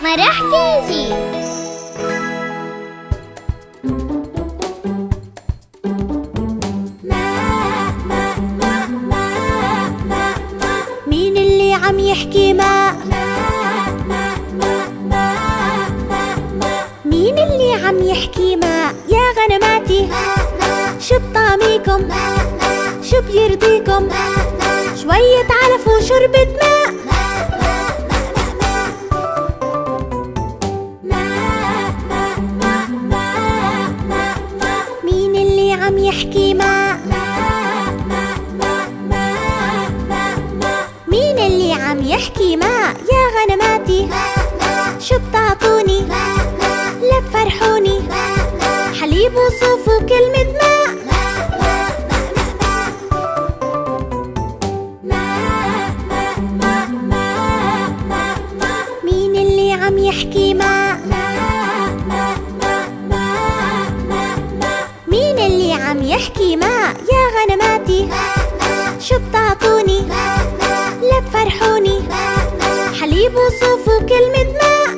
مرح كيجي. مين اللي عم يحكي ماء؟ مين اللي عم يحكي ماء؟ يا غنماتي شو بطعميكم؟ شو بيرضيكم؟ شوية علف وشربة ماء. مين اللي عم يحكي ماء؟ مين اللي عم يحكي ماء؟ يا غنماتي شو بتعطوني؟ لا تفرحوني، حليب وصوف وكلمة ماء. مين اللي عم يحكي ماء؟ مين اللي عم يحكي ماء؟ يا غنماتي شو بتعطوني؟ لا تفرحوني، حليب وصوف وكلمة ماء.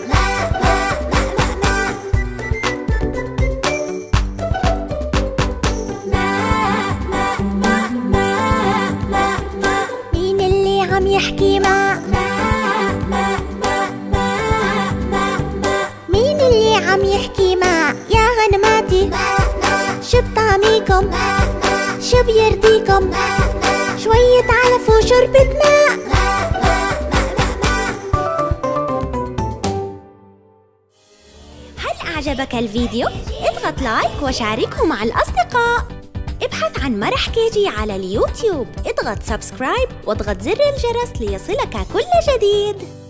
مين اللي عم يحكي ماء؟ مين اللي عم يحكي ماء؟ يا غنماتي شو بطعميكم؟ شو بيرضيكم؟ شوية علف وشربة ماء. هل أعجبك الفيديو؟ اضغط لايك وشاركه مع الأصدقاء. ابحث عن مرح كيجي على اليوتيوب، اضغط سبسكرايب واضغط زر الجرس ليصلك كل جديد.